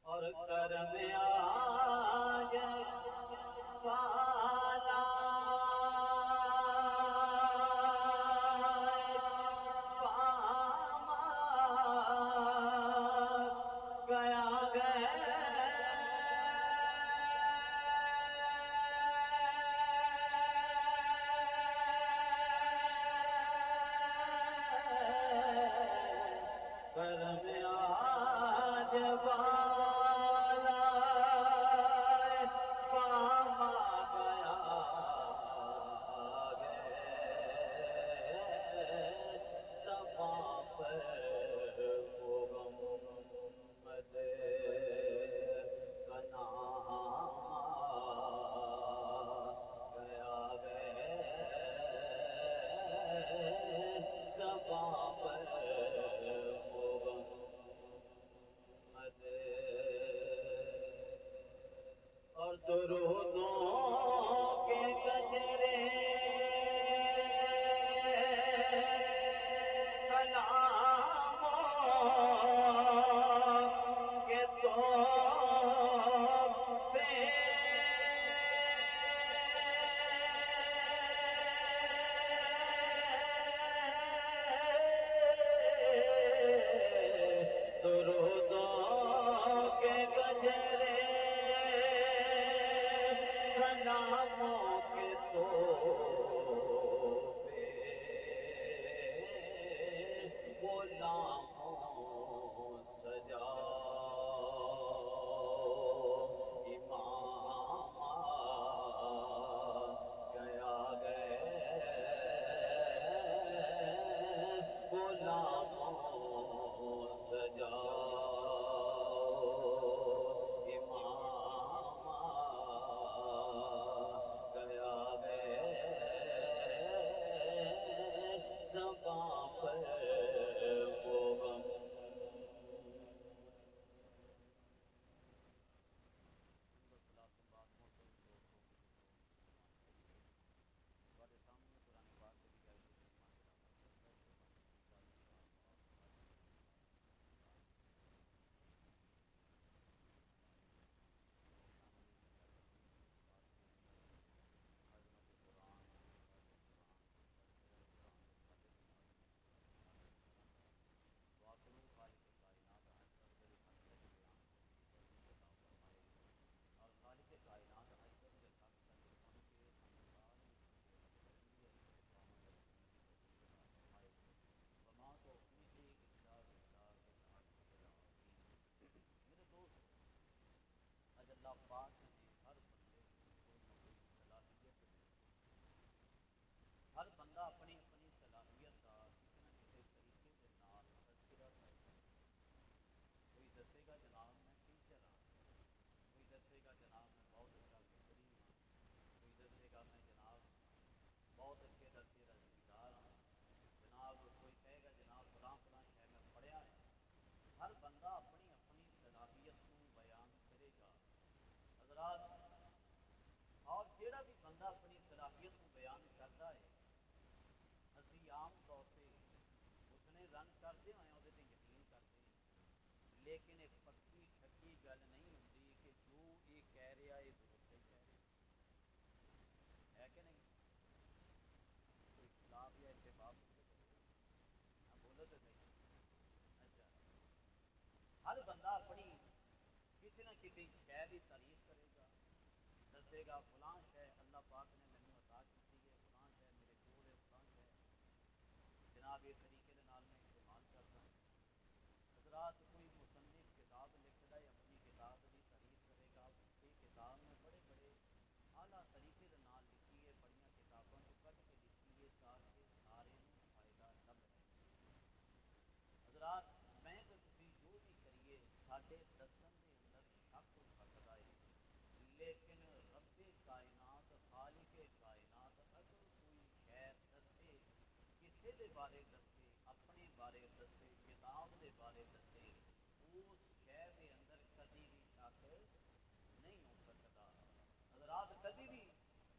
اور کرم آج پالا پاما گیا گئے کرم آج بالا پاما گیا گئے سبا پر محمد کا نام گیا گئے سبا پر اور درودوں کے گجرے سلاموں کے تحفے درودوں کے گجرے سلاموں کے تحفے غلاموں سجاؤ امام گیا گئے غلاموں سجاؤ امام گیا گئے زباں پر وہ غم اللہ پاک نے ہر بندے کو کوئی نہ کوئی صلاحیت دی. ہر بندہ اپنی اپنی صلاحیت کا کسی نہ کسی طریقے کے نال تذکرہ کرتا ہے. کوئی دسے گا جناب میں ٹیچر ہاں, کوئی دسے گا جناب میں بہت اچھا مستری ہاں, کوئی دسے گا میں جناب بہت اچھے درجے کا ذمہ ہاں, جناب کوئی کہے گا جناب فلاں فلاں شہر میں پڑھیا ہے. ہر بندہ اپنی اپنی صلاحیت کو بیان کرے گا حضرات. اور جہاں بھی بندہ اپنی صلاحیت کو بیان کرتا ہے اسی عام طور پہ اس نے رن کرتے ہوئے وہ یقین کرتے ہیں, لیکن ایک پکی شکی گل نہیں ہوتی کہ جو یہ کہہ رہا ہے درست ہی کہہ رہا ہے کہ نہیں. کوئی خلاف یا اتفاق بولو تو صحیح. اچھا, ہر بندہ اپنی کسی نہ کسی شے کی تعریف کرے گا, دسے گا فلاں شے اللہ پاک نے مینوں عطا کی ہے, فلاں شے میرے کول ہے, فلاں شے جناب اس طریقے کے نال میں استعمال کرتا ہوں. حضرات کوئی مصنف کتاب لکھتا ہے اپنی کتاب کی تعریف کرے گا, یہ کتاب میں بڑے بڑے اعلیٰ طریقے کے نال لکھی ہے, بڑی کتابوں کو کٹ کے لکھی ہے تاکہ سارے فائدہ لب رہے. حضرات میں تو تسی جو بھی کریے ساڈے دسن دے اندر شک ہو سکتا ہے, لیکن رب کائنات خالق کائنات اگر کوئی شے دسے کسی دے بارے دسے اپنے بارے دسے کتاب دے بارے دسے اس شے دے اندر کدی بھی شک نہیں ہو سکتا حضرات کدی بھی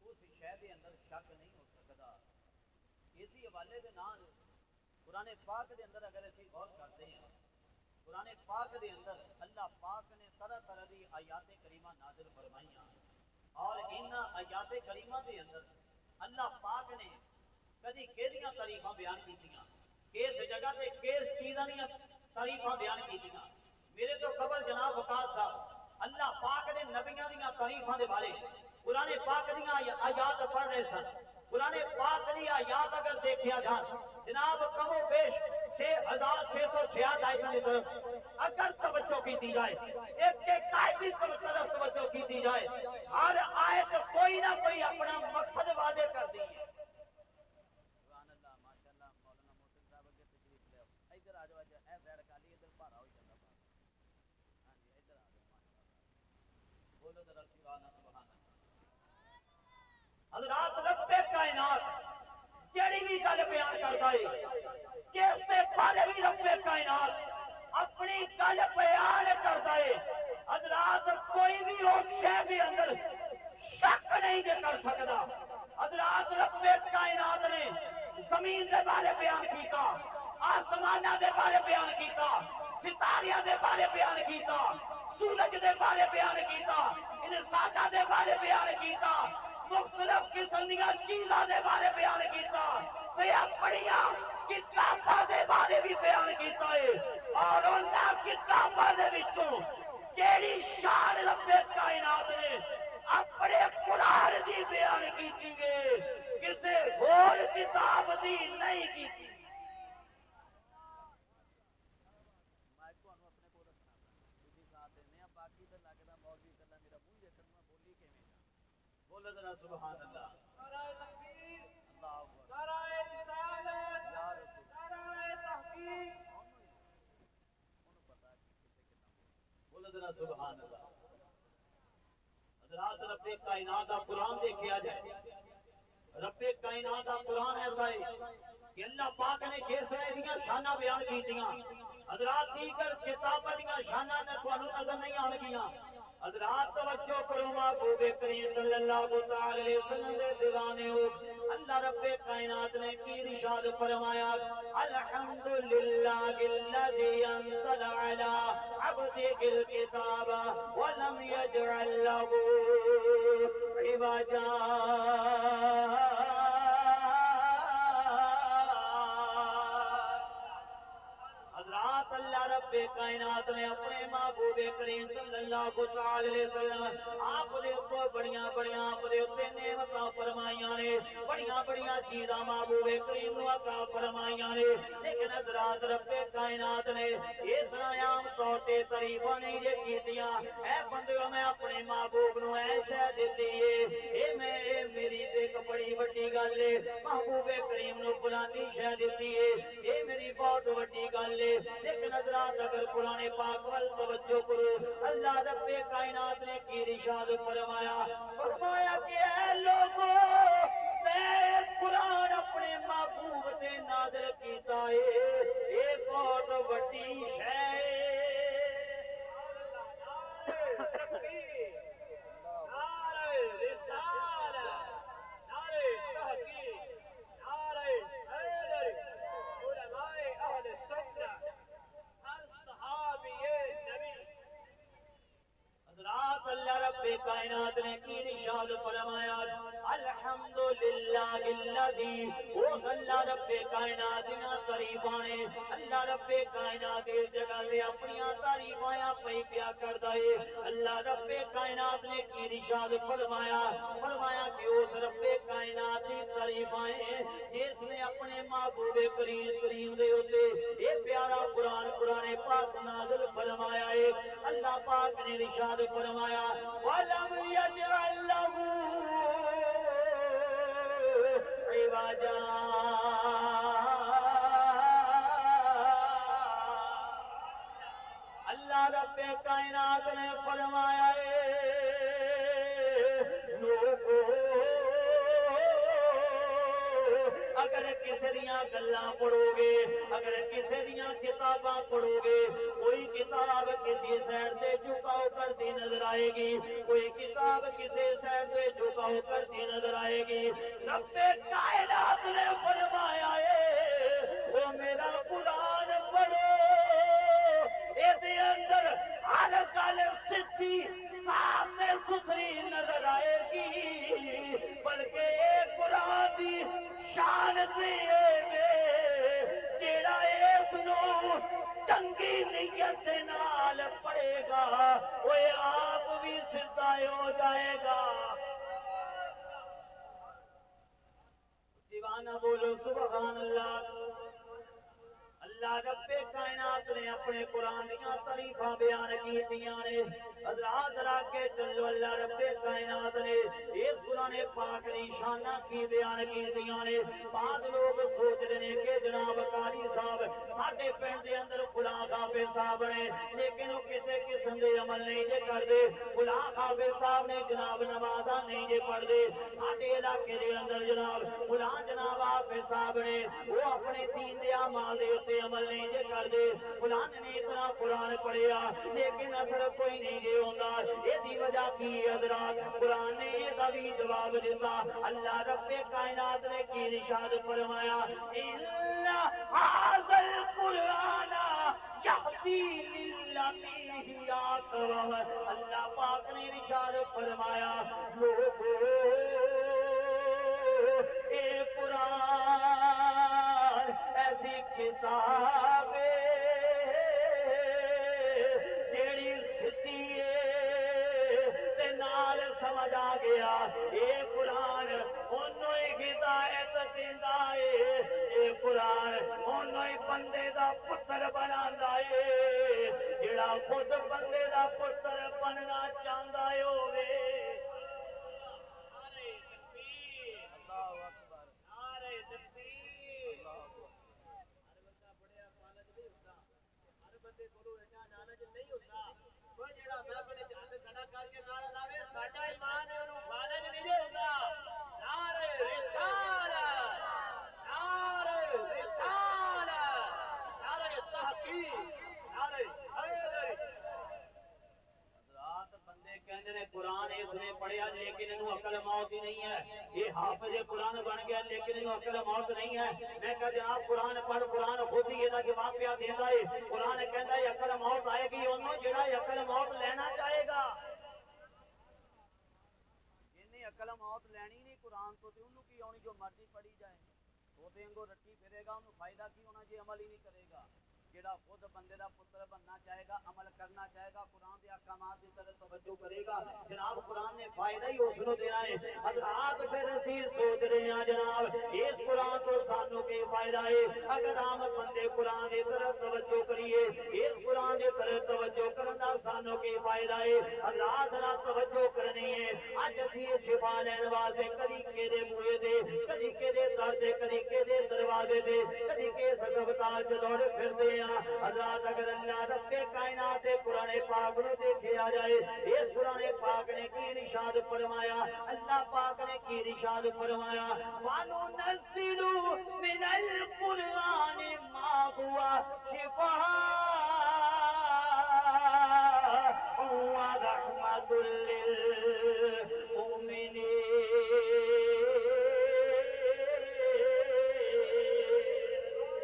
اس شے دے اندر شک نہیں ہو سکتا اسی حوالے دے نال قرآن پاک دے اندر اگر اسی غور کرتے ہیں قرآن پاک دے اندر اللہ پاک نے طرح طرح دی آیات کریمہ نازل فرمائیاں اور ان آیات کریمہ دے اندر اللہ پاک نے کدی کیڑیاں تعریفاں بیان کیتیاں کس جگہ تے کس چیزاں دیاں تعریفاں بیان کیتیاں میرے تو قبل جناب وقاص صاحب اللہ پاک دے نبیاں دیاں تعریفاں دے بارے قرآن پاک دیاں آیات پڑھ رہے سن قرآن پاک دی آیات اگر دیکھیا جان جناب کم و بیش 6666 آیتاں دی طرف اگر توجہ کی جائے ایک ایک آیت کی طرف توجہ کی جائے ہر آیت کوئی نہ کوئی اپنا مقصد واضح کر دی ہے سبحان اللہ ماشاءاللہ مولانا محسن صاحب اگے تشریف لے ادھر آ جاؤ اے سائیڈ کالی ادھر بھارا ہو جاتا ہاں جی ادھر آ جاؤ ماشاءاللہ بولو ذرا سبحان اللہ حضرات رب کائنات جڑی بھی گل بیان کرتا ہے جس تے بارے بھی رب کائنات اپنی گل بیان کرتا ہے حضرات کوئی بھی اس شے دے اندر شک نہیں دے کر سکتا حضرات رب کائنات نے زمین دے بارے بیان کیتا آسمانہ دے بارے بیان کیتا ستاریاں دے بارے بیان کیتا سورج دے بارے بیان کیتا انسانہ دے بارے بیان کیتا مختلف قسم دیا چیزاں دے بارے بیان کیتا تے اپنیاں کتاباں دے بارے بھی بیان کیتا ہے اور انہاں کتاباں دے وچوں کیڑی شان رب کائنات نے اپنے قرآن دی بیان کیتی ہے کسے اور کتاب دی نہیں کیتی بولو ذرا سبحان اللہ نعرہ تکبیر اللہ اکبر نعرہ رسالت یا رسول نعرہ تحقیق انہوں پتہ ہے کتے کتنا بولو ذرا سبحان اللہ حضرات رب کائنات دا قرآن دیکھیا جائے رب کائنات دا قرآن ایسا ہے کہ اللہ پاک نے جس طرح دیاں شانہ بیان کی دیاں حضرات دیگر کتاباں دیاں شانہ نے تھانوں نظر نہیں آن گیاں حضرات توجہ کرو محبوب کریم صلی اللہ علیہ وسلم دے دیوانے ہو اللہ رب کائنات نے کی ارشاد فرمایا الحمدللہ الذی انزل علی عبدہ الکتاب ولم یجعل له عوجا حضرات اللہ رب کائنات نے اپنے محبوب کریم صلی اللہ علیہ وسلم آپ دے تو بڑیاں بڑیاں آپ دے تے نعمتاں فرمائیاں نے بڑیاں بڑیاں چیزاں محبوب کریم نو عطا فرمائیاں نے لیکن حضرات رب کائنات نے اس طرح عام طور تے تعریفاں نہیں جے کیتیاں اے بندیو میں اپنے محبوب نو اے شے دتی ہے اے میں میری ایک بڑی وڈی گل ہے محبوب کریم نو فلانی شے دتی ہے اے میری بہت وڈی گل ہے لیکن حضرات اگر قرآن پاک وال توجہ کرو اللہ رب کائنات نے کی ارشاد فرمایا کہ اے لوگو میں قرآن اپنے محبوب تے نازل کیتا ہے ایک بہت وڈی شے اللہ رب کائنات نے کی ارشاد فرمایا الحمدللہ الذی اس اللہ رب کائنات نے تعریفاں نے اللہ رب کائنات اس جگہ تے اپنی تعریفاں پئی کیا کردا ہے اللہ رب کائنات نے کی ارشاد فرمایا کہ اس رب کائنات دی تعریفاں جس نے اپنے محبوب کریم دے اوتے اے پیارا قرآن پاک نازل فرمایا ہے اللہ پاک نے ارشاد فرمایا وَلَمْ يَجْعَلْ لَهُ عِوَجًا اللہ رب کائنات نے فرمایا لوگو اگر کسی دیاں گلاں پڑھو گے اگر کسی دیاں کتاباں پڑھو گے کوئی کتاب کسی سائڈ تے جھکاؤ کرتی نظر آئے گی کوئی کتاب کسی سائڈ تے جھکاؤ کرتی نظر آئے گی رب کائنات نے فرمایا ہے وہ میرا قرآن پڑھو اے اندر ہر گل سدھی صاف ستھری نظر آئے گی بلکہ اے قرآن دی شان جیڑا اس نو چنگی نیت دے نال پڑھے گا وہ آپ بھی سدھا ہو جائے گا دیوانہ بولو سبحان اللہ اللہ رب کائنات نے اپنے قرآن دیا تعریفاں بیان کیتیاں نے حضرات ذرا کے چلو اللہ رب کائنات نے اس قرآن پاک دی شانہ کی بیان کیتیاں نے بعض لوگ سوچ رہے کہ جناب قاری صاحب ساڈے پنڈ دے اندر فلاں حافظ صاحب نے لیکن وہ کسے قسم دے عمل نہیں جے کر دے فلاں حافظ صاحب نے جناب نمازاں نہیں جے پڑھ دے ساڈے علاقے دے اندر جناب فلاں جناب حافظ صاحب نے وہ اپنے دین دے اعمال دے تے عمل نہیں جے کر دے فلان نے اتنا قرآن پڑھیا لیکن اثر کوئی نہیں جے ہوندا اے دی وجہ کی حضرات قرآن نے یہ بھی جواب دیتا اللہ رب کائنات نے کی ارشاد فرمایا الا ھذا القرآن یہدی للتی ہی اقوم اللہ پاک نے ارشاد فرمایا لوگو اے قرآن ایسی کتاب جیڑی سدھی تے نال سمجھ آ گیا اے قرآن انہوں ہی ہدایت دیندا اے اے قرآن انہوں ہی بندے دا پتر بناندا اے جیڑا خود بندے دا پتر بننا چاہندا اے ہوے قرآن اس نے پڑھیا لیکن انہوں عقل موت ہی نہیں ہے یہ حافظ قرآن بن گیا لیکن انہوں عقل موت نہیں ہے میں کہا جناب قرآن پڑھ قرآن خود ہی یہ جواب پیا دیتا ہے قرآن کہتا ہے عقل موت آئے گی انہوں جڑا عقل موت لینا چاہے گا انہیں عقل موت لینی نہیں قرآن تو انہوں کی آنی جو مرضی پڑھی جائے وہ دیں گو رٹی پھرے گا انہوں فائدہ کی ہونا جی عمل ہی نہیں کرے گا جڑا خود بندے دا پتر بننا چاہے گا عمل کرنا چاہے گا قرآن دے احکامات کی طرف توجہ کرے گا جناب قرآن نے فائدہ ہی اس کو دینا ہے حضرات پھر اسی سوچ رہے ہیں جناب اس قرآن تو سانوں کے فائدہ ہے اگر عام بندے قرآن دی طرف توجہ کریے اس قرآن دی طرف توجہ کرنا سانوں کے فائدہ ہے حضرات ذرا توجہ کرنی ہے اج اسی شفا لین واسطے کدی کدے موئے دے کدی کدے در دے کدی کدے دروازے دے کدی کس ہسپتال چ دوڑ پھردے حضرات اگر اللہ رب کائنات قرآن پاک نو دیکھا جائے اس قرآن پاک نے کی ارشاد فرمایا اللہ پاک نے کی ارشاد فرمایا وَنُنَزِّلُ مِنَ الْقُرْآنِ مَا هُوَ شِفَاءٌ وَرَحْمَةٌ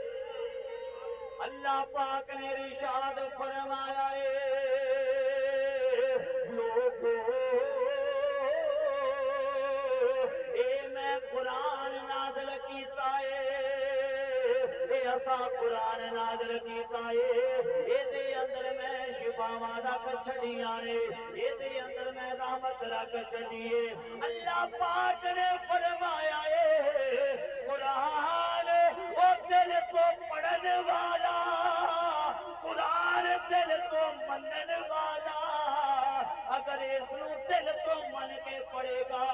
لِّلْمُؤْمِنِينَ اللہ پاک نے ارشاد فرمایا لوگو اے میں قرآن نازل کیتا اے اسا قرآن نازل کیتا اے دے اندر میں شفاواں رکھ چھڑیاں نے اے دے اندر میں رحمت رکھ چھڑیے اللہ پاک نے فرمایا قرآن او دل تو پڑھن والا قرآن دل تو منن والا اگر اس نو دل تو من کے پڑھے گا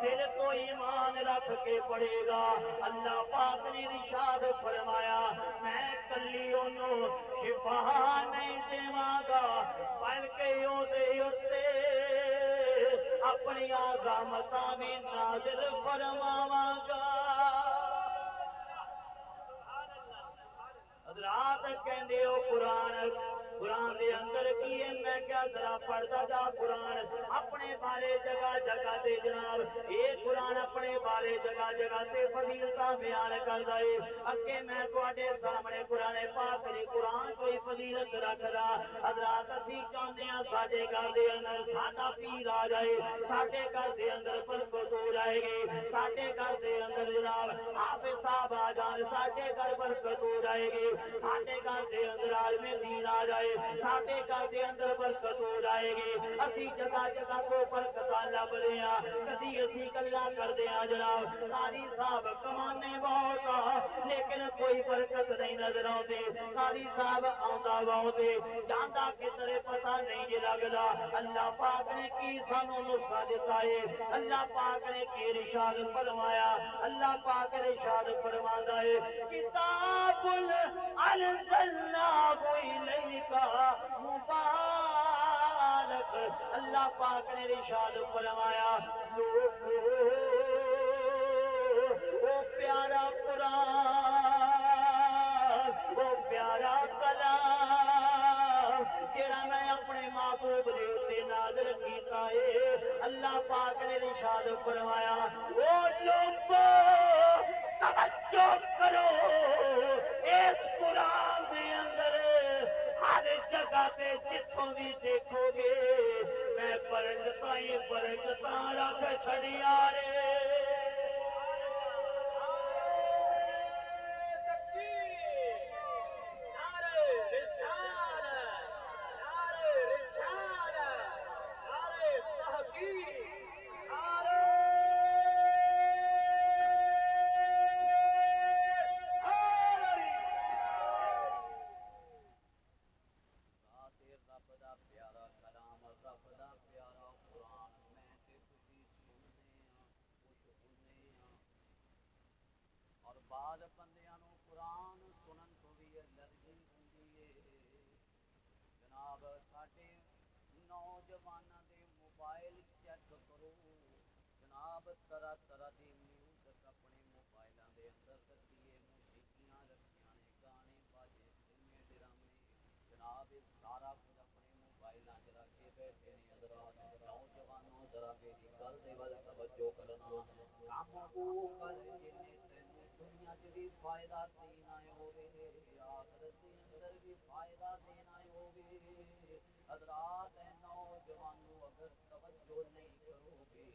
دل تو ایمان رکھ کے پڑھے گا اللہ پاک نے ارشاد فرمایا میں کلی انہوں شفا نہیں دیواں گا بلکہ او دے اتے اپنی رحمتاں بھی نازل فرماواں گا حضرات کہندے ہو قرآن دے اندر کی ہے میں کیا ذرا پڑھتا جا قرآن اپنے بارے جگہ جگہ تے جناب یہ قرآن اپنے بارے جگہ جگہ تے فضیلتاں بیان کردا ہے اگے میں تواڈے سامنے قرآن پاک دی قرآن کوئی فضیلت رکھدا حضرات اسی چاہندے ہاں ساڈے گھر دے اندر ساڈا پیر آ جائے ساڈے گھر دے اندر برکت ہو جائے گی ساڈے گھر دے اندر جناب حافظ صاحب آ جان ساڈے گھر برکت ہو جائے گی ساڈے گھر دے اندر عالم دین آ جائے ساڈے گھر دے اندر برکت ہو جائے گی اسی جگہ جگہ کو برکتاں لبدے ہاں کدی اسی گلاں کردے ہاں جناب قاری صاحب کمانے بہت لیکن کوئی برکت نہیں نظر آتی قاری صاحب آندا بہت جاندا کدھر پتہ نہیں جی لگدا اللہ پاک نے کی سانو نسخہ دیتا ہے اللہ پاک نے کی ارشاد فرمایا اللہ پاک ارشاد فرماتا ہے کتاب انزلناه الیک مبارک اللہ پاک نے ارشاد فرمایا وہ پیارا قرآن وہ پیارا کلام جڑا میں اپنے محبوب دے اوتے نازل کیتا ہے اللہ پاک نے ارشاد فرمایا او لوگو توجہ کرو اس قرآن دے اندر ہر جگہ پہ جتوں بھی دیکھو گے میں برکتاں رکھ چھڑیا رے بعد بندیاں نو قرآن سنن تو بھی الرجی ہوندی ہے جناب ساڈے نوجواناں دے موبائل چیک کرو جناب طرح طرح دی میوزک اپنے موبائلاں دے اندر رکھی ہے موسیقیاں رکھیاں نے گانے باجے فلمیں ڈرامے جناب سارا کچھ اپنے موبائلاں چ رکھ کے بیٹھے نے حضرات نوجوانوں ذرا میری گل دے ول توجہ کرنا کام او کر جنے دنیا چ بھی فائدہ دینا ہوے آخرت دے اندر بھی فائدہ دینا ہوے حضرات نوجوانوں اگر توجہ نہیں کرو گے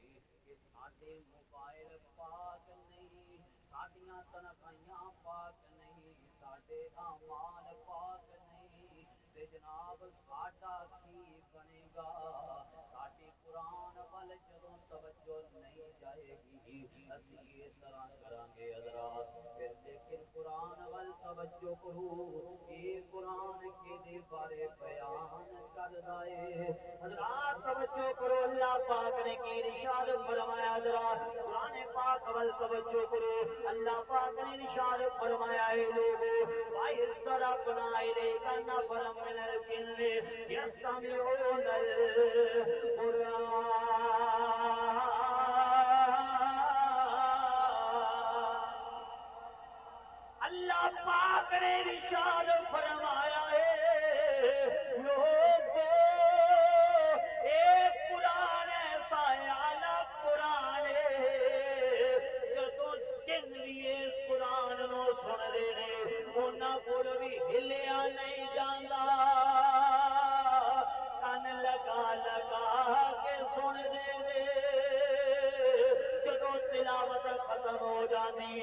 کہ ساڈے موبائل پاک نہیں ساڈیاں تنخواہیاں پاک نہیں ساڈے اعمال پاک نہیں تے جناب ساڈا کی بنے گا ساڈی قرآن وال جدوں توجہ نہیں جائے گی اسی اس طرح کریں گے حضرات پھر لیکن قرآن وال توجہ کرو یہ قرآن کے دے بارے بیان کردا ہے حضرات توجہ کرو اللہ پاک نے کی ارشاد فرمایا حضرات قرآن پاک وال توجہ کرو اللہ پاک نے ارشاد فرمایا ہے لوگو وَإِذْ صَرَفْنَا إِلَيْكَ نَفَرًا مِنَ الْجِنِّ يَسْتَمِعُونَ الْقُرْآنَ اللہ پاک نے ارشاد فرمایا ہے لوگو اے قرآن ایسا اعلیٰ قرآن ہے جدوں جن بھی اس قرآن نو سن دے نے انہاں کول بھی ہلیا نہیں جاندا کن لگا لگا کے سن دے جدوں تلاوت ختم ہو جاتی ہے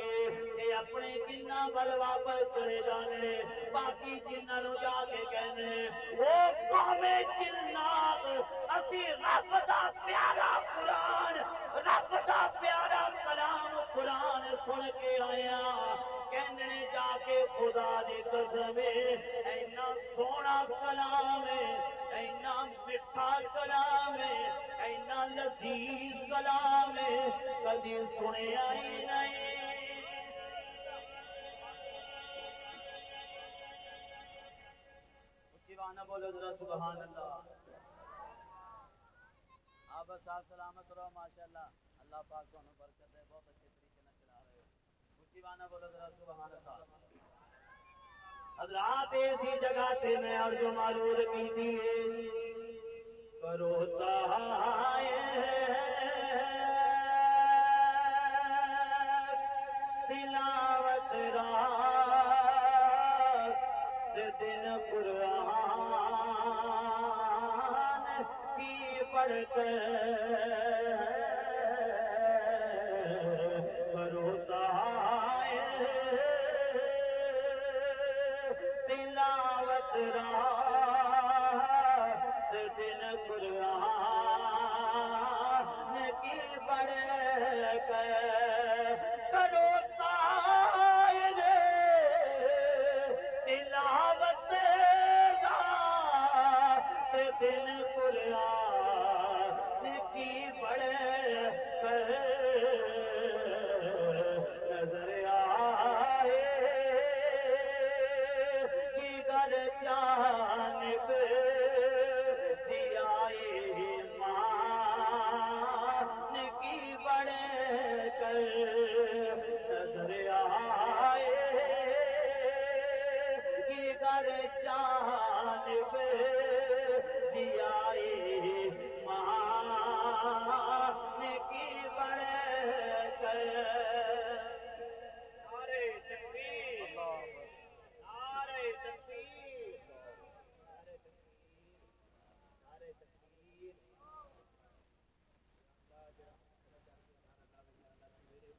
یہ اپنے جنہ ول واپس چلے جانے باقی جنہ نو جا کے کہنے وہ قوم جنات اسی رب دا پیارا قرآن رب دا پیارا کلام قرآن سن کے آیا کہنے جا کے خدا دی قسم اینا سونا کلام اینا مٹھا کلام اینا لذیذ کلام کدی سنیا ہی نہیں اچھی بولو ذرا سبحان اللہ آپ صاحب سلامت رہو ماشاءاللہ اللہ پاک کو برکت دے بہت اچھے طریقے سے چلا رہے ہو اچھی بولو ذرا سبحان اللہ حضرات اسی جگہ تے میں عرض معروض کیتی ہے کرو تلاوت رات دن قرآن کی پڑھ کر کرو تلاوت رات دن قرآن کی پڑھ کر کرو تلاوت رات دن قرآن کی پڑھ کر نظر آئے کی گر جانب سیائے مان کی بڑھ کر نظر آئے کی گر جانب سیائے مان کی بڑھ کر نعرہ تکبیر نعرہ تکبیر نعرہ تکبیر نعرہ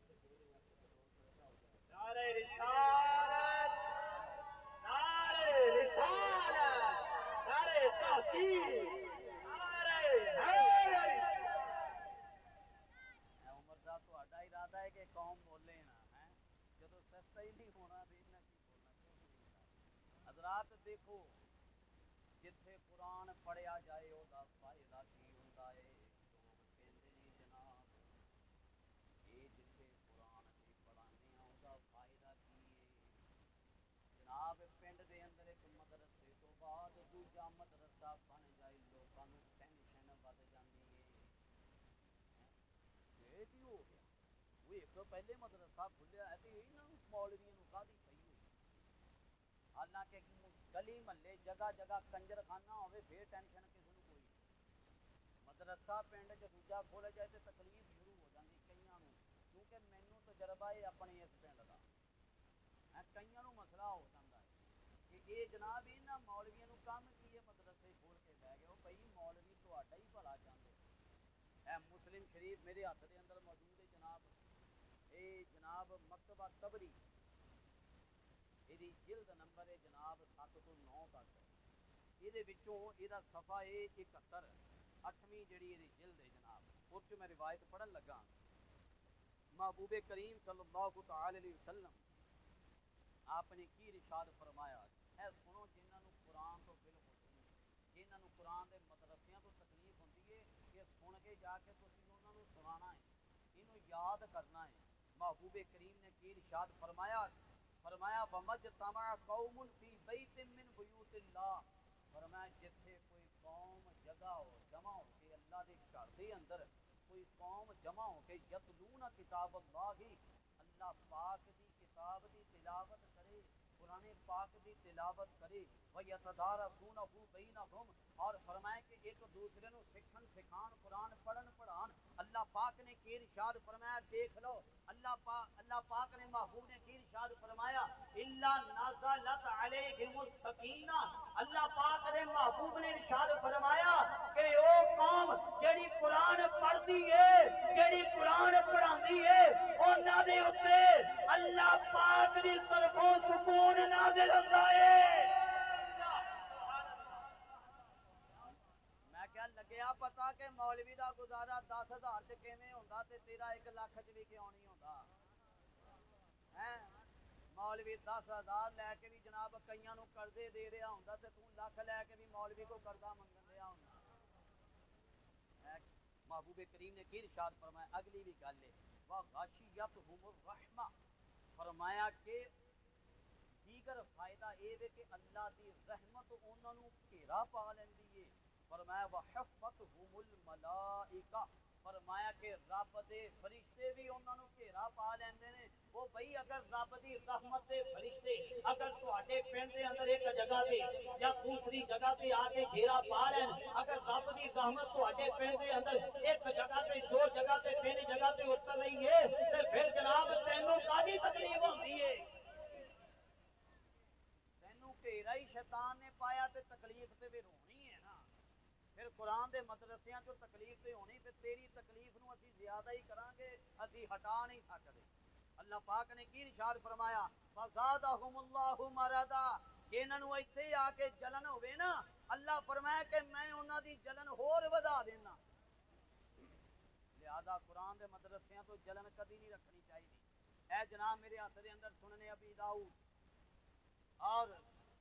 تکبیر نعرہ رسالت نعرہ رسالت نعرہ تحقیق نعرہ حیدر عمر صاحب تو اڈا ارادہ ہے کہ قوم بولے نا ہیں جدو سستا ہی نہیں ہونا تو انہیں کی بولنا کیوں نہیں ہوتا حضرات دیکھو جتھے قرآن پڑھیا جائے وہ دا فائدہ کی ہوتا ہے لوگ کہندے نہیں جناب یہ جتھے قرآن اسی پڑھانے ہیں وہ دا فائدہ کی ہے جناب پنڈ دے اندر ایک مدرسے تو بعد دوجا مدرسہ بن جائے لوگوں نو ٹینشن ود جاندی ہے یہ بھی ہو گیا وہ ایک پہلے مدرسہ کھلیا ہے تو یہی نا مولویوں نو کادی پئی ہوئی حالانکہ گلی محلے جگہ جگہ کنجر خانہ ہوئے پھر ٹینشن کسی نو کوئی مدرسہ پنڈ چ دوجا کھولیا جائے تو تکلیف شروع ہو جاندی کئیاں نو کیونکہ مینوں تجربہ ہے اپنے اس پنڈ دا کئیاں نو مسئلہ ہو جاتا ہے کہ یہ جناب انہاں مولویوں نو کام کی ہے مدرسے کھول کے بہ گئے ہو بھئی مولوی تہاڈا ہی بھلا چاہندے اے مسلم شریف میرے ہاتھ دے اندر موجود ہے جناب اے جناب مکتبہ تبری ایدی جلد نمبر ہے جناب 7 تو 9 تک ایدے وچوں ایدا صفحہ ہے 71 8ویں جڑی ایدی جلد ہے جناب اس میں روایت پڑھن لگا محبوب کریم صلی اللہ تعالی علیہ وسلم آپ نے کی ارشاد فرمایا اے سنو جنہاں نو قرآن تو بالخصوص جنہاں نو قرآن دے مدرسیاں تو تکلیف ہوندی ہے یہ سن کے جا کے تسی انہاں نو سنانا ہے انہوں یاد کرنا ہے محبوب کریم نے کی ارشاد فرمایا وَمَجْتَمَعَ قَوْمٌ فِي بَيْتٍ مِّن بُيُوتِ اللَّهِ فرمایا جتھے کوئی قوم جگہ ہو جمع ہو کے اللہ دے گھر دے اندر کوئی قوم جمع ہو کے یتلون کتاب اللہ اللہ پاک دی کتاب دی تلاوت کرے قرآن پاک دی تلاوت کرے وَيَتَدَارَسُونَهُ بَيْنَهُمْ اور فرمائے کہ ایک دوسرے نو سکھن سکھان قرآن پڑھن پڑھان اللہ پاک نے کی ارشاد فرمایا دیکھ لو اللہ پاک نے محبوب نے کی ارشاد فرمایا الا نازلت علیہم السکینہ اللہ پاک نے محبوب نے ارشاد فرمایا کہ او قوم جڑی قرآن پڑھدی ہے جڑی قرآن پڑھاندی ہے انہاں دے اوتے اللہ پاک دی طرفوں سکون نازل ہوندا ہے کیا لگیا پتا کہ مولوی دا گزارا 10,000 چ کیویں ہوندا تے تیرا 1 لاکھ چ بھی کیوں نہیں ہوندا ہیں مولوی 10,000 لے کے بھی جناب کئیاں نو قرضے دے رہا ہوندا تے تو لاکھ لے کے بھی مولوی کو قرضہ منگن دیا ہوندا محبوب کریم نے کی ارشاد فرمایا اگلی بھی گل ہے وغاشیتہم الرحمہ فرمایا کہ دیگر فائدہ اے وے کہ اللہ دی رحمت انہاں نو گھیرا پا لیندی ہے فرمایا وحفتہم الملائکہ فرمایا کہ رب دے فرشتے بھی انہاں نوں گھیرا پا لیندے نے. وہ بھئی اگر رب دی رحمت دے فرشتے اگر تہاڈے پنڈ دے اندر ایک جگہ تے یا دوسری جگہ تے آ کے گھیرا پا لین, اگر رب دی رحمت تہاڈے پنڈ دے اندر ایک جگہ تے دو جگہ تے تین جگہ تے اتر رہی ہے تے پھر جناب تینوں کاہدی تکلیف ہوندی ہے؟ تینوں گھیرا ہی شیطان نے پایا تے تکلیف تے پھر ہونی ہے نا. پھر قرآن دے مدرسیاں تو تکلیف تے ہونی, پھر تیری تکلیف نو اسی زیادہ ہی کران گے, اسی ہٹا نہیں سکتے. اللہ پاک نے کی ارشاد فرمایا فزادہم اللہ مرضا, کہ انہاں نوں ایتھے آ کے جلن ہوے نا, اللہ فرمایا کہ میں انہاں دی جلن ہور ودا دینا. لہذا قرآن دے مدرسیاں تو جلن کدی نہیں رکھنی چاہیے. اے جناب میرے ہاتھ دے اندر سننے ابی داؤد اور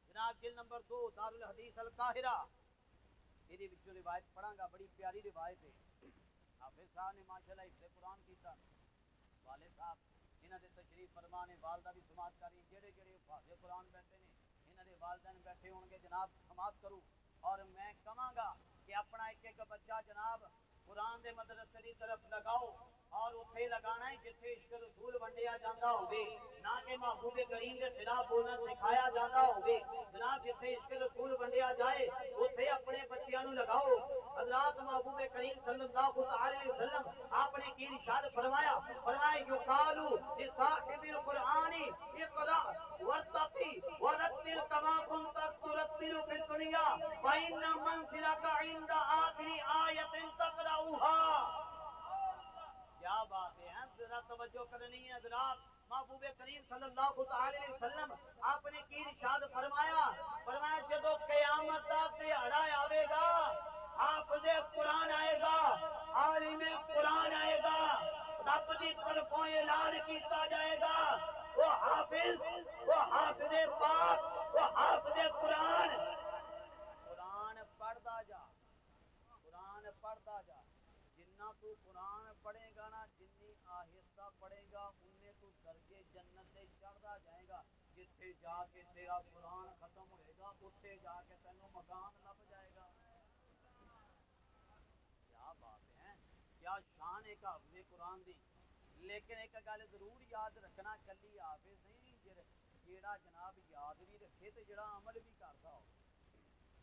جناب جلد نمبر 2 دار الحدیث القاہرہ, یہ وچوں روایت پڑھاں گا, بڑی پیاری روایت ہے. حافظ صاحب نے ماشاءاللہ حفظ قرآن کیتا, والد صاحب انہاں دے تشریف فرمانے, والدہ بھی سماعت کری, جڑے جڑے حافظ قرآن بیٹھے نے انہاں دے والدین بیٹھے ہون گے جناب سماعت کرو. اور میں کہاں گا کہ اپنا ایک ایک بچہ جناب قرآن دے مدرسے دی طرف لگاؤ, اور اتھے لگانا ہے جتھے عشق رسول ونڈیا جاندہ ہوگے, نہ کہ محبوب کریم دے خلاف بولنا سکھایا جاندہ ہوگے. جناب جتھے عشق رسول ونڈیا جائے اتھے اپنے بچیاں نوں لگاؤ. حضرات محبوب کریم صلی اللہ علیہ وسلم آپ نے کی ارشاد فرمایا, فرمایا یقالو لصاحب القرآن اقرا ورتقی ورتل کما کنت ترتل فی الدنیا فإن منزلک عند آخر آیت تقرأها. کیا بات ہے, ذرا توجہ کرنی ہے حضرات. محبوب کریم صلی اللہ علیہ وسلم آپ نے کی ارشاد فرمایا, فرمایا جدو قیامت دا دہاڑا آوے گا, حافظ قرآن آئے گا, عالم قرآن آئے گا, رب دی طرفوں اعلان کیتا جائے گا, وہ حافظ پاک, وہ حافظ قرآن. قرآن پڑھدا جا, قرآن پڑھدا جا. جنہ تو قرآن پڑھے گا نا, جنی آہستہ پڑھے گا, انہیں تو درجے جنت سے چڑھدا جائے گا. جتھے جا کے تیرا قرآن ختم ہوئے گا اتھے جا کے تینوں مقام لب جائے گا. کیا بات ہے, کیا شان ہے حافظ قرآن دی. لیکن ایک گل ضرور یاد رکھنا, کلی حافظ نہیں, جیڑا جناب یاد بھی رکھے تے جیڑا عمل بھی کرتا ہو.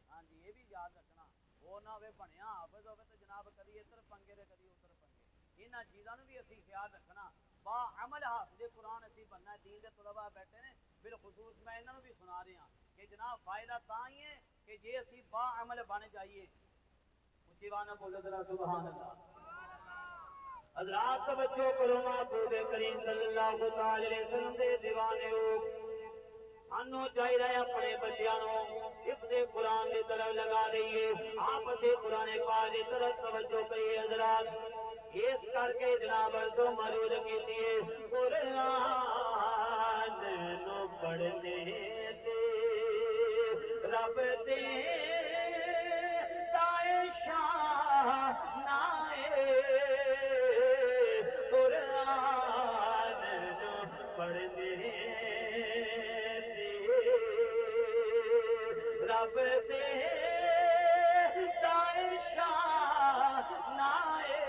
ہاں جی, یہ بھی یاد رکھنا. وہ نہ ہوئے بنیا حافظ ہوئے تو جناب کدی ادھر پنگے تے کدی ادھر پنگے. انہاں چیزاں نوں بھی اسی خیال رکھنا. با عمل حافظ قرآن اسی بننا ہے. دین دے طلباء بیٹھے نے, بالخصوص میں انہاں نوں بھی سنا رہا ہاں کہ جناب فائدہ تاں ہی ہے کہ جے اسی با عمل بن جائیے. اونچی آواز نال بولو ذرا سبحان اللہ. حضرات توجہ کرو, محبوب کریم صلی اللہ علیہ وسلم دے دیوانے ہو, سانو چاہیے اپنے بچیاں نوں حفظ قرآن کی طرف لگا دئیے, آپس قرآن پاک کی طرف توجہ کریے. حضرات اس کر کے جناب عرض و معروض کیجیے, قرآن نو پڑھنے دے رب دے دائے شان آئے, قرآن نو پڑھنے رب دے دائے شان آئے,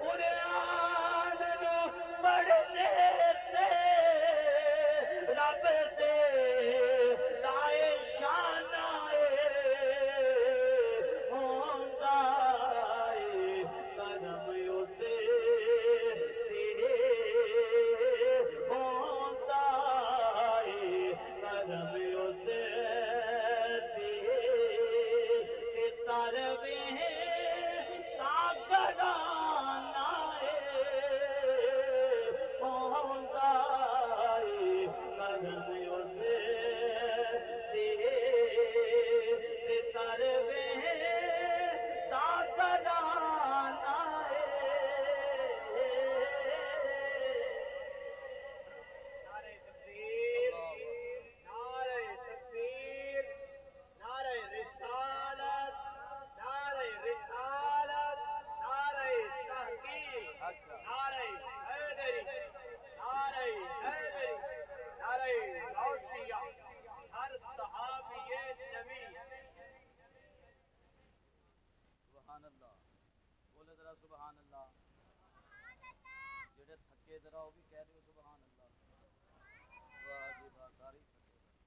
قرآن نو پڑھنے تے رب دے دائے شان آئے, ہوندا اے کرم اسے ہوندا اے کرم اسے ذرا سبحان اللہ. جڑے تھکے ذرا وہ بھی کہہ رہے ہو سبحان اللہ. واہ جی واہ ساری تھکے ذرا.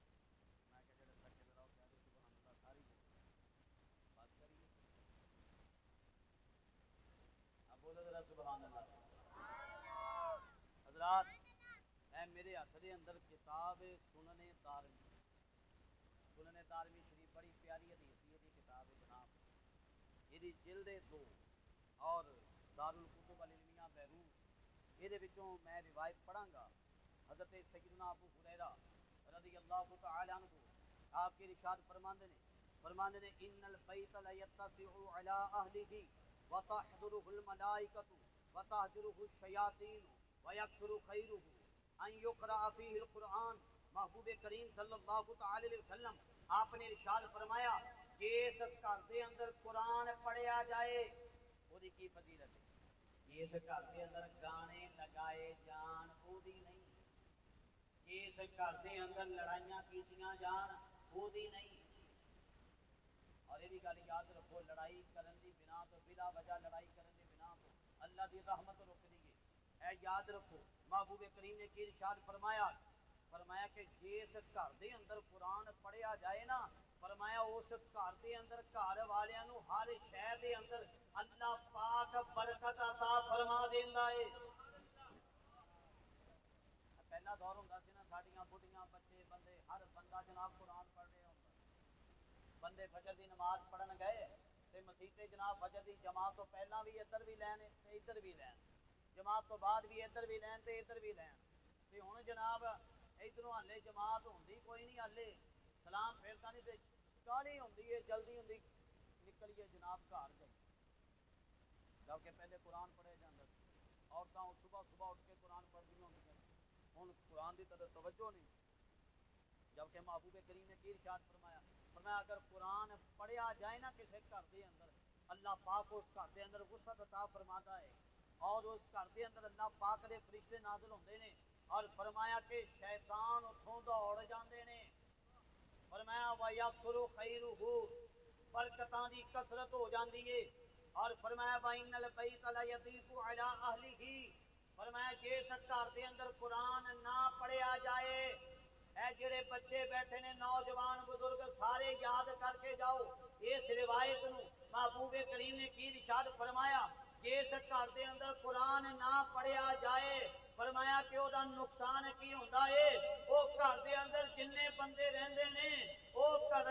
میں کہ جڑے تھکے ذرا وہ کہہ رہے ہو سبحان اللہ ساری. بس کریے اب بولو ذرا سبحان اللہ. حضرات اے میرے ہاتھ دے اندر کتاب سنن دارمی. سنن دارمی شریف بڑی پیاری حدیث دی کتاب ہے جناب. یہ جلد 2 اور دارالکتب العلمیہ بیروت. یہ میں روایت پڑھاں گا. حضرت سیدنا ابو ہریرہ رضی اللہ تعالی عنہ آپ کی ارشاد فرماندے نے ان البیت لا یتسع علی اہلہ وتحضره الملائکۃ وتہجره الشیاطین ویکثر خیرہ ان یقرأ فیہ القرآن. محبوب کریم صلی اللہ تعالی علیہ وسلم آپ نے ارشاد فرمایا جس گھر دے اندر قرآن پڑھیا جائے وہ دی کی فضیلت ہے. جس گھر دے اندر گانے لگائے جان وہ دی نہیں. جس گھر دے اندر لڑائیاں کیتیاں جان وہ دی نہیں. اور یہ بھی گل یاد رکھو لڑائی کرن دی بنا تو بلا وجہ لڑائی کرن دی بنا تو اللہ دی رحمت رک دی ہے. اے یاد رکھو محبوب کریم نے کی ارشاد فرمایا کہ جس گھر دے اندر قرآن پڑھیا جائے نا فرمایا اس گھر دے اندر گھر والیاں نو ہر شے دے اندر اللہ پاک برکت عطا فرما دیندا ہے. پہلا دور ہوندا سی نا ساڈیاں بڈھیاں بچے بندے ہر بندہ جناب قرآن پڑھ رہے ہوندا. بندے فجر دی نماز پڑھن گئے تے مسجد تے جناب فجر دی جماعت تو پہلا بھی ادھر بھی لین تے ادھر بھی لین, جماعت تو بعد بھی ادھر بھی لین تے ادھر بھی لین. تے ہن جناب ادھروں ہلے جماعت ہوندی کوئی نہیں, ہلے سلام پھیرتا نہیں تے کالی ہوندی ہے جلدی ہوندی نکلیے جناب گھر جائیے. جبکہ پہلے قرآن پڑھے جاندے سی. عورتاں صبح صبح اٹھ کے قرآن پڑھدی ہوندیاں سی. ہن قرآن دی طرف توجہ نہیں. جبکہ محبوب کریم نے کی ارشاد فرمایا اگر قرآن پڑھیا جائے نا کسی گھر دے اندر اللہ پاک اس گھر دے اندر وسعت عطا فرماتا ہے. اور اس گھر دے اندر اللہ پاک دے فرشتے نازل ہوندے نے. اور فرمایا کہ شیطان اتھوں دوڑ جاندے نے. فرمایا وَيَكْثُرُ خَيْرُهُ برکتاں دی کثرت ہو جاندی ہے. اور فرمایا وَإِنَّ الْبَيْتَ لَيَضِيقُ عَلَىٰ أَهْلِهِ. فرمایا جس گھر دے اندر قرآن نہ پڑھیا جائے اے جڑے بچے بیٹھے نے نوجوان بزرگ سارے یاد کر کے جاؤ اس روایت نو. محبوب کریم نے کی ارشاد فرمایا جس گھر دے اندر قرآن نہ پڑھیا جائے فرمایا کہ او دا نقصان کی ہوندا ہے. او گھر دے اندر جننے بندے رہندے نے او گھر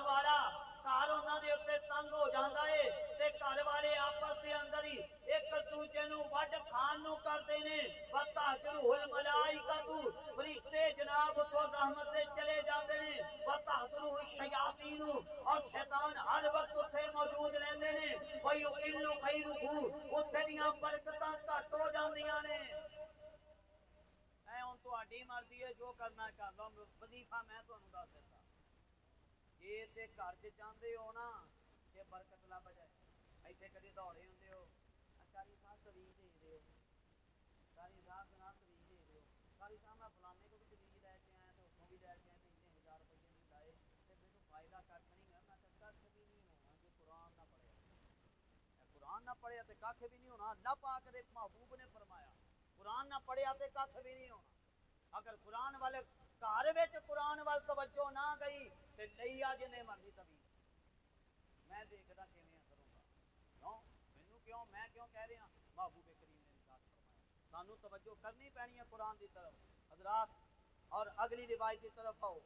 والا گھر انہاں دے اوتے تنگ ہو جاندا ہے تے گھر والے آپس دے اندر ہی ایک دوجے نو وڈ کھان نو کردے نے. وَتَحْجُرُهُ الْمَلَائِکَةُ فرشتے جناب تو رحمت دے چلے جاندے نے. وَتَحْضُرُهُ الشَّیَاطِینُ اور شیطان ہر وقت اوتھے موجود رہندے نے. وَيُقِلُّ خَیْرُهُ اوتھے دیاں برکتاں گھٹ ہو جاندیاں نے. اے ہن تہاڈی مرضی ہے جو کرنا ہے کر لو. وظیفہ میں تانوں دس دیتا جے تے گھر چ چاہندے ہو نا کہ برکت لب جائے ایتھے کدی دوڑے ہوندے ہو قاری صاحب تریج دے دیو, قاری صاحب جناب تریج دے دیو, قاری صاحب میں فلانے کو بھی تریج لے کے آیا تو اتوں بھی لے کے آئے تے اتنے 1000 روپئے نہیں لائے تے مینوں فائدہ کھ نہیں ہے. میں کہا کھ بھی نہیں ہونا جو قرآن نہ پڑھیا. قرآن نہ پڑھیا تے کھ بھی نہیں ہونا. اللہ پاک دے محبوب نے فرمایا قرآن نہ پڑھیا تے کھ بھی نہیں ہونا. اگر قرآن والے گھر وچ قرآن وال توجہ نہ گئی تے لئی آ جنے مرضی تبھی میں دیکھدا کیویں اثر ہوندا. کیوں مینوں کیوں میں کیوں کہہ رہا محبوب کریم نے ارشاد فرمایا سانو توجہ کرنی پینی ہے قرآن دی طرف. حضرات اور اگلی روایت کی طرف آؤ.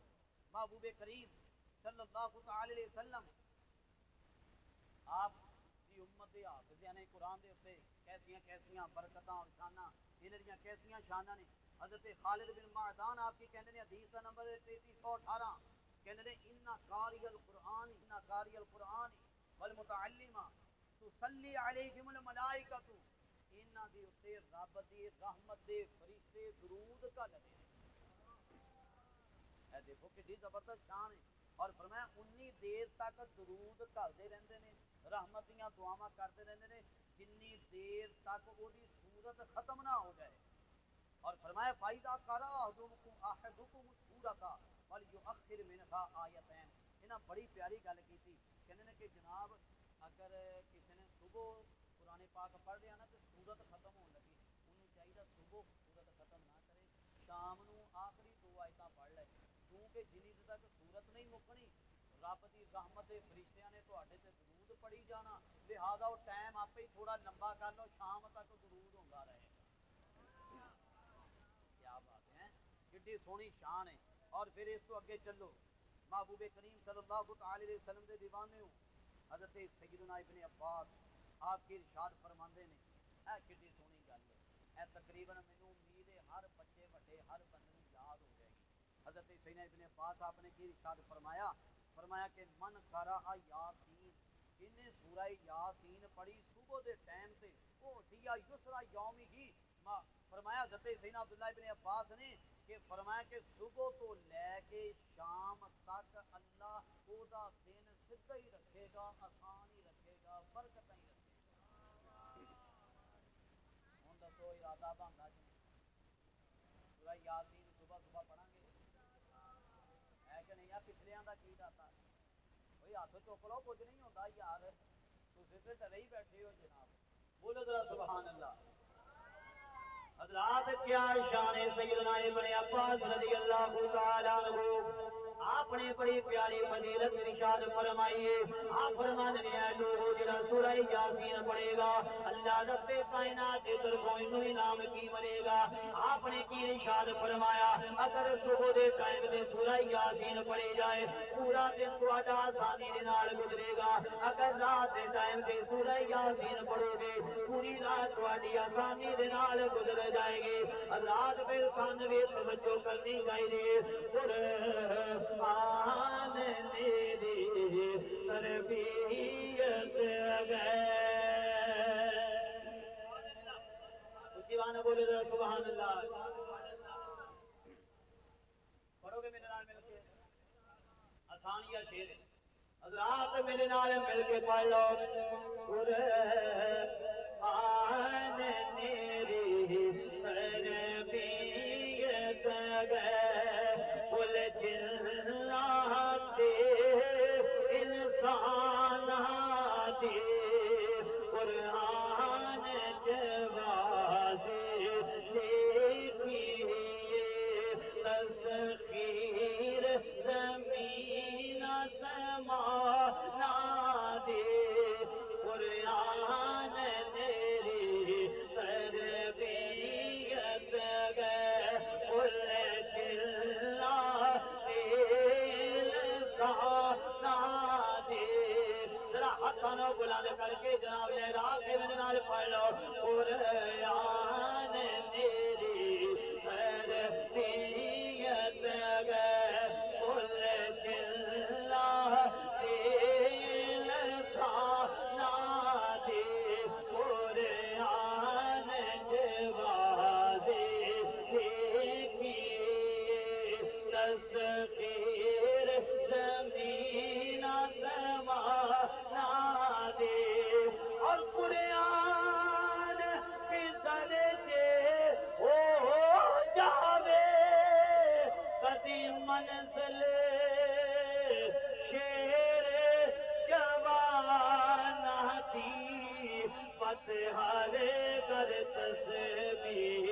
محبوب کریم صلی اللہ تعالی علیہ وسلم آپ دی امت دے حافظ نے قرآن دے اوتے کیسیاں برکتاں اور شاناں انہاں دیاں کیسیاں شاناں نے. حضرت خالد بن معدان آپ کی کہندے نے حدیث دا نمبر 3318 کہندے نے ان قاری القرآن والمتعلم تصلی علیہم الملائکۃ انہاں دے اوتے رب دی رحمت دے فرشتے درود گھلدے نے. اے دیکھو کتنی زبردست شان ہے. اور فرمایا انی دیر تک درود گھلدے رہندے نے رحمت دیاں دعاواں کرتے رہندے نے جنی دیر تک او دی صورت ختم نہ ہو جائے. اور فرمایا فائدہ کرا احدکم السورۃ فلیؤخر منها آیتین. انہاں بڑی پیاری گل کی تھی. کہندے نے کہ جناب اگر کسی نے صبح قرآن پاک پڑھ رہا نا تو سورت ختم ہون لگی انہوں چاہیے صبح سورت ختم نہ کرے شام نو آخری 2 آیتاں پڑھ لے کیونکہ جنی تک سورت نہیں مکنی رب دی رحمت دے فرشتیاں نے تواڈے تے درود پڑھی جانا لہذا وہ ٹائم آپ ہی تھوڑا لمبا کر لو شام تک درود ہوندا رہے گا کیا بات ہے کتنی سونی شان ہے اور پھر اس تو اگے چلو محبوب کریم صلی اللہ تعالی علیہ وسلم دے دیوانے ہو حضرت سیدنا ابن عباس آپ کی ارشاد فرماندے نے اے کتنی سونی گل ہے اے تقریباً مینوں امید ہے ہر بچے بڑے ہر بندے نوں یاد ہو جائے گی حضرت سیدنا ابن عباس آپ نے کی ارشاد فرمایا کہ من قرأ یاسین جنہیں سورہ یاسین پڑھی صبح دے ٹائم تے او دیا یسرا یومی ہی فرمایا حضرت سیدنا عبداللہ ابن عباس نے کہ فرمایا کہ صبح تو لے کے شام تک اللہ او دا دن سیدھا ہی رکھے گا آسان ہی رکھے گا برکتاں ہی رکھے گا ہن دسو ارادہ بندا جی سورہ یاسین صبح صبح پڑھاں گے ہے کہ نہیں پچھلیاں دا کی ڈاٹا بھئی ہاتھ چک لو کچھ نہیں ہوتا یار تسی تے ڈرے ہی بیٹھے ہو جناب بولو ذرا سبحان اللہ حضرات کیا شان سیدنا ابن عباس رضی اللہ تعالی عنہ آپ نے بڑی پیاری فضیلت ارشاد فرمائیے آپ فرمان رہے ہیں لوگوں جڑا سورہ یاسین پڑھے گا اللہ رب کائنات کی طرفوں انہوں انعام کی ملے گا آپ نے کی ارشاد فرمایا اگر صبح دے ٹائم تے سورہ یاسین پڑھی جائے پورا دن تہاڈا آسانی دے نال گزرے گا اگر رات دے ٹائم تے سورہ یاسین پڑھو گے پوری رات تہاڈی آسانی دے نال گزر جائے گی رات پھر سان بھی توجہ کرنی چاہیے قرآن میری تربیت اچھی بانا بولے ذرا سبحان اللہ پڑھو گے میرے نال مل کے آسان یا شیر ہے حضرات میرے نال مل کے پڑھ لو قرآن میری تربیت کل جناتے انساناتے قرآن جوازی لیکیے تسخیر زمین سمانا دے قرآن میری تربیت گئے کل جلا لسانا دے ذرا ہاتھوں بلند کر کے جناب لہرا کے میرے نال پڑھ لو قرآن میری تربیت گئے کل جلا لسانا دے قرآن جوازی لیکیے تسخیر زمین سمانا دے اور قرآن فضل جے او جاوے کدی منزل شیر جوانا دی فتح کر تسبیح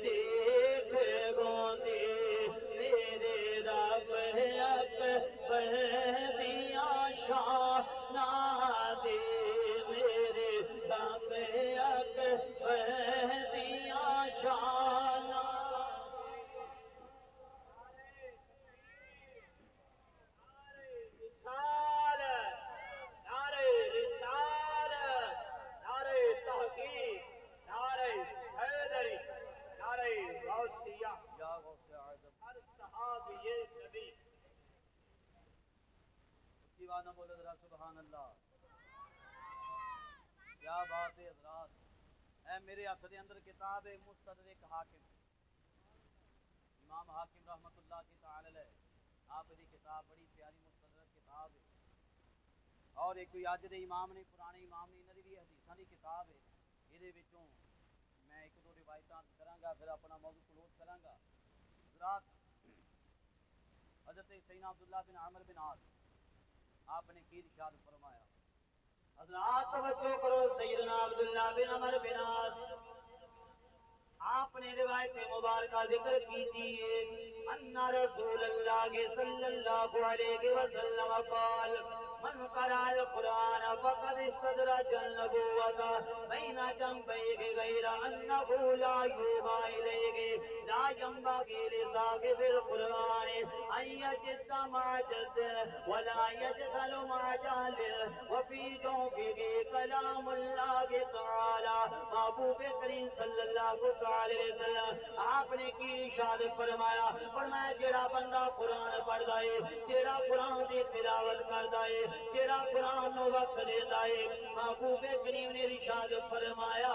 دیکھ گوندے میرے رب اکبر دیاں شاناں دے میرے رب اکبر دیاں شاناں نعرہ رسالت نعرہ تحقیق نعرہ حیدری نعرہ غوثیہ یا غوث اعظم ہر صحابی نبی دیوانہ بولے ذرا سبحان اللہ کیا بات ہے حضرات اے میرے ہاتھ دے اندر کتاب ہے مستدرک حاکم امام حاکم رحمت اللہ کی تعالی علیہ آپ دی کتاب بڑی پیاری مستدرک کتاب ہے اور ایک کوئی اج دے امام نے پرانے امام نے انہاں دی بھی حدیثاں دی کتاب ہے یہ وچوں میں ایک دو روایتاں کراں گا پھر اپنا موضوع کلوز کراں گا حضرات حضرت سیدنا عبداللہ بن عامر بن عاص آپ نے کی ارشاد فرمایا حضرات توجہ کرو سیدنا عبداللہ بن عمر بن عاص آپ نے روایت مبارکہ ذکر کی تھی ان رسول اللہ صلی اللہ علیہ وسلم قال من قرأ القرآن فقد استدرج النبوة بين جنبيه غير أنه لا يوحى إليه لا ينبغي لصاحب القرآن أن يجد مع جد ولا يجهل مع جهل وفي جوفه كلام الله تعالى محبوب کریم صلی اللہ علیہ وسلم آپ نے کی ارشاد فرمایا جڑا بندہ قرآن پڑھدا ہے جڑا قرآن دی تلاوت کردا ہے جڑا قرآن نو وقت دیندا ہے محبوب کریم نے ارشاد فرمایا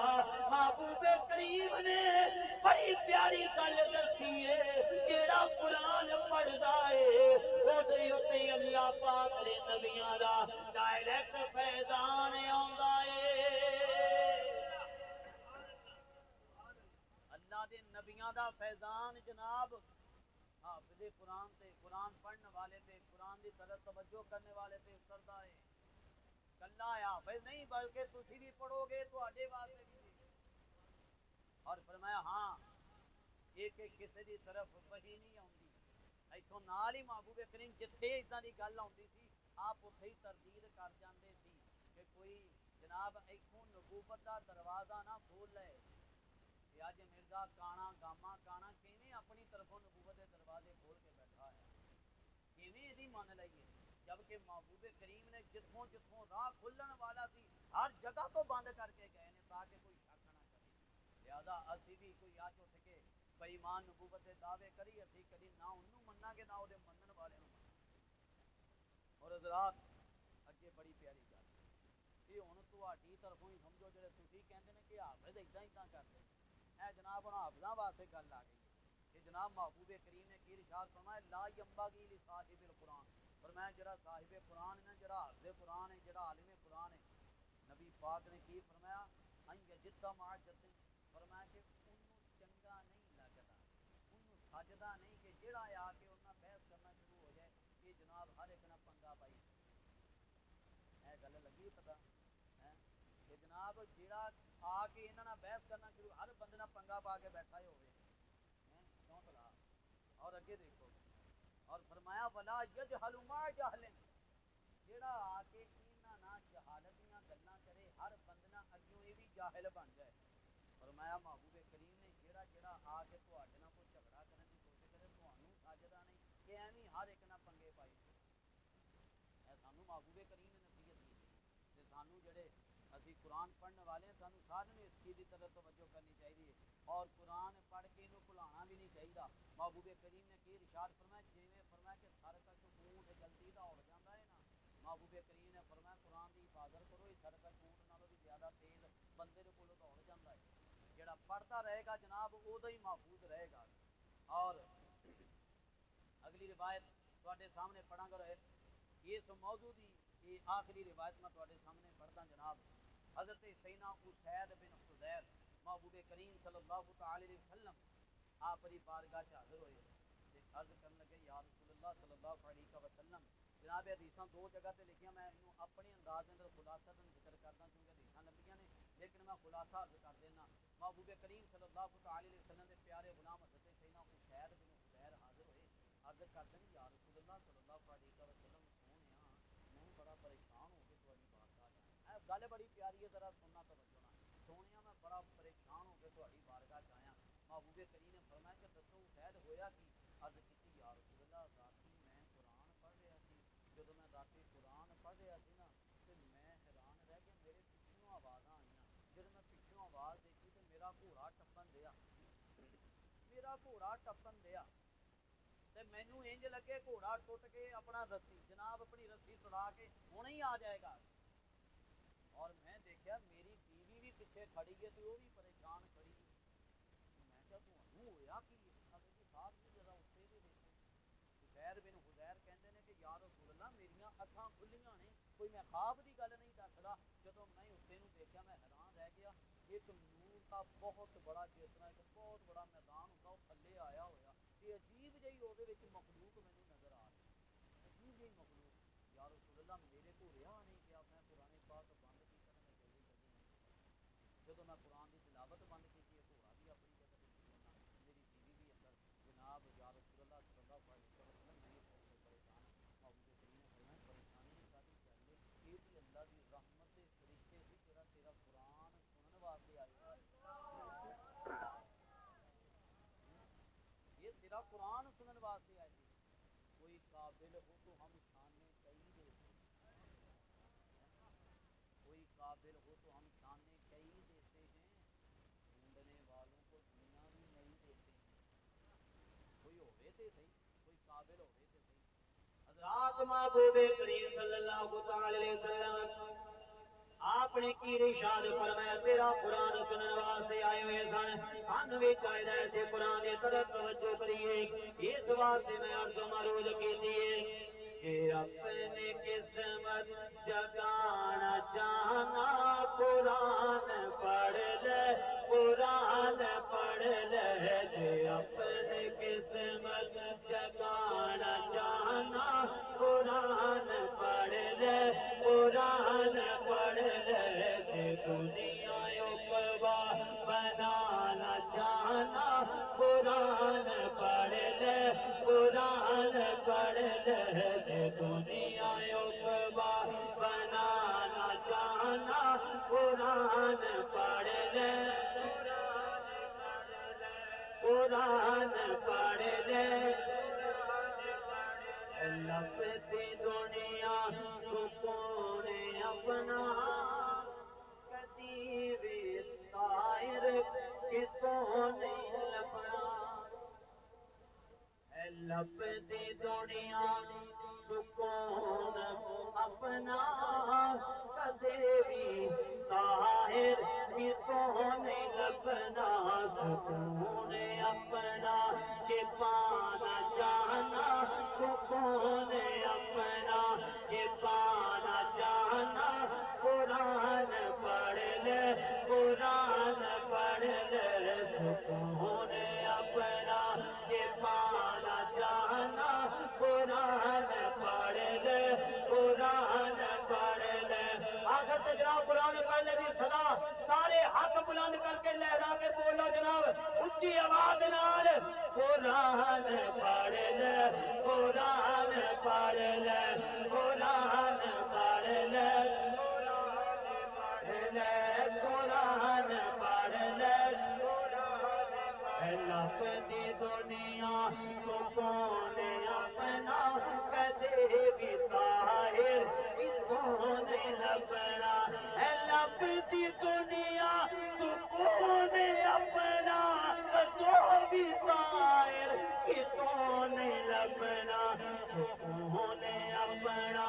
محبوب کریم نے بڑی پیاری گل دسی ہے جڑا قرآن پڑھدا ہے او دے اوتے اللہ پاک دے نبیاں دا ڈائریکٹ فیضان آوندا ہے اللہ دے نبیاں دا فیضان جناب حافظ قرآن تے قرآن پڑھنے والے تے قرآن دی طرف توجہ کرنے والے تے اتردا ہے کلا حافظ نہیں بلکہ تسی بھی پڑھو گے تواڈے واسطے بھی اور فرمایا ہاں ایک کسی دی طرف وحی نہیں آندی ایتھوں نال ہی محبوب کریم جتھے اتنا دی گل آندی سی آپ اتھے ہی تردید کر جاندے سی کہ کوئی جناب ایتھوں نبوت دا دروازہ نہ کھول لے کہ اج مرزا کانا گاما کانا کیویں اپنی طرفوں نبوت دے دروازے کھول کے بیٹھا ہے کیویں ادی من لئیے جبکہ محبوب کریم نے جتھوں جتھوں راہ کھلن والا سی ہر جگہ تو بند کر کے گئے نے تاکہ کوئی شک نہ کرے لہذا اسی بھی کوئی اج اٹھ کے بے ایمان نبوت دے دعوے کری اسی کدی نہ اونوں مننا گے نہ او دے منن والے نوں اور حضرات اگے بڑی پیاری گل یہ ہن تہاڈی طرفوں ہی سمجھو جڑے تسی کہندے نے کہ حافظ اِداں اِداں کردے اے جناب ہن حافظاں واسطے گل آ گئی کہ جناب محبوب کریم نے کی ارشاد فرمایا لا ينبغي لصاحب القرآن فرمایا جڑا صاحب قرآن ہے جڑا حافظ قرآن ہے جڑا عالم قرآن ہے نبی پاک نے کی فرمایا ان یجد مع جد فرمایا کہ انہوں چنگا نہیں لگدا انہوں سجدا نہیں کہ جڑا آ کے انہاں بحث کرنا شروع ہو جائے کہ جناب ہر ایک نہ پنگا پائی اے گل لگی پتہ کہ جناب جڑا آ کے انہاں نال بحث کرنا شروع ہر بندے نال پنگا پا کے بیٹھا ہی ہوے کیوں بلا اور اگے دیکھو اور فرمایا ولا یجہل ما جہل جڑا آ کے انہاں نال جہالت دیاں گلاں کرے ہر بندے نال اگوں یہ بھی جاہل بن جائے فرمایا محبوب کریم نے جڑا جڑا آ کے تواڈے نال کوئی جھگڑا کرنے دی کوشش کرے تانوں ساجدہ نہیں کہ ایویں ہر ایک نال پنگے پائی اے سانوں محبوب کریم نے نصیحت کی تے سانوں جڑے اسی قرآن پڑھنے والے ہیں سانوں سارے نے اس چیز کی طرف توجہ کرنی چاہیے اور قرآن پڑھ کے انہوں بھلانا بھی نہیں چاہیے محبوب کریم نے کی ارشاد فرمایا جویں فرمایا کہ سرکش اونٹ جلدی دوڑ جاتا ہے نا محبوب کریم نے فرمایا قرآن کی حفاظت کرو یہ سرکش اونٹ نالوں بھی زیادہ تیز بندے دے کولوں دوڑ جاتا ہے جڑا پڑھتا رہے گا جناب اودوں ہی محفوظ رہے گا اور اگلی روایت تواڈے سامنے پڑھاں گا رہے اس موضوع دی یہ آخری روایت میں تواڈے سامنے پڑھدا جناب حضرت سیدنا اسید بن حضیر محبوب کریم صلی اللہ تعالی علیہ وسلم آپ کی بارگاہ چ حاضر ہوئے تے عرض کرن لگے یا رسول اللہ صلی اللہ علیہ وسلم جناب حدیثاں دو جگہ تے لکھیاں میں انہوں اپنے انداز دے اندر خلاصہ ذکر کردا کیونکہ حدیثاں لمبیاں نے لیکن میں خلاصہ عرض کر دینا محبوب کریم صلی اللہ تعالی علیہ وسلم دے پیارے غلام حضرت سیدنا اسید بن حضیر حاضر ہوئے عرض کرتے ہیں یا رسول اللہ صلی اللہ علیہ وسلم سونیا میں بڑا پریشان ہو کے تواڈی بارگاہ آیا گل بڑی پیاری ہے ذرا سننا توجہ نال سونیا میں بڑا پریشان ہو کے تواڈی بارگاہ چ آیا محبوب کریم نے فرمایا کہ دسو اسید ہویا کی عرض کیتی یا رسول اللہ راتی میں قرآن پڑھ رہا سی جدوں میں راتی قرآن پڑھ رہا سی نا تے میں حیران رہ گیا میرے پچھوں آوازاں آئیاں جدوں میں پچھوں آواز دیکھی تے میرا گھوڑا ٹپن دیا تے مینوں انج لگے گھوڑا ٹوٹ کے اپنا رسی جناب اپنی رسی توڑا کے ہن ہی آ جائے گا اور میں دیکھا میری بیوی بھی پیچھے کھڑی ہے تو وہ بھی پریشان کھڑی ہے میں کہا تانوں ہویا کی اگے جی صاحب جی ذرا اٹھے تے دیکھو اسید بن حضیر کہندے نے کہ یا رسول اللہ میریاں اکھاں کھلیاں نے کوئی میں خواب دی گل نہیں دسدا جدوں میں اٹھے نوں دیکھا میں حیران رہ گیا ایک نور کا بہت بڑا جس طرح ایک بہت بڑا میدان ہوتا وہ تھلے آیا ہویا یہ عجیب جہی وہ مخلوق مینوں نظر آ رہی عجیب جہی مخلوق یا رسول اللہ میرے کو رہا نہیں کیا میں قرآن پاک بند کی کرنے تیرا قرآن سنن واسطے آئے تھے کوئی قابل ہو تو ہم شانے کئی دیتے کوئی قابل ہو تو ہم شانے کئی دیتے ہیں ڈھونڈنے والوں کو دنیا بھی نہیں دیتے کوئی ہوئے تھے صحیح کوئی قابل ہوئے تھے صحیح حضرات محبوب کریم صلی اللہ علیہ وسلم آپ نے کی ارشاد فرمایا تیرا قرآن سنن واسطے آئے ہوئے سن بھی چاہیے ایسے قرآن کی طرف توجہ کریے اس واسطے میں عرض و معروض کیتی ہے کہ اپنے قسمت جگانا جانا قرآن پڑھ لے قرآن پڑھ لے کہ اپنے قسمت جگانا جانا قرآن پڑھ لے قرآن پڑھ لے کہ دنیا اقبا بنانا جانا قرآن پڑھ لے قرآن پڑھ لے کہ دنیا اقبا بنانا جانا قرآن پڑھ لے قرآن پڑھ لے لپتی دنیا سکون اپنا کدی بھی طائر کتوں نہیں لبنا لپتی دنیا سکون اپنا کدی بھی طائر کتوں نہیں لبنا سکون اپنا کہ پانا جانا سکون اپنا کہ پانا جانا قرآن پڑھ لے قرآن پڑھ لے سکون اپنا کہ پانا جانا قرآن پڑھ لے قرآن پڑھ لے آخر تے جناب قرآن پڑھنے دی صدا سارے حق بلند کر کے لہرا کے بولو جناب اچھی آواز نال قرآن پڑھ لے قرآن پڑھ لے قرآن پڑھ لے قرآن پڑھ لے لپتی دنیا سکون اپنا کدے بھی طاہر کتوں نہیں لبنا لپتی دنیا سکون اپنا کدے بھی طاہر کتوں نہیں لبنا سکون اپنا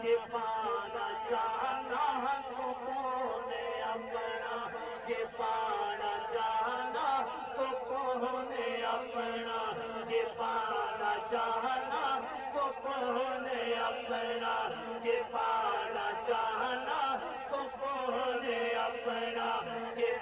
کہ پانا چاہنا سکون اپنا کہ پانا چاہنا سکون اپنا کہ پانا چاہنا سکون اپنا کہ پانا چاہنا سکون اپنا کہ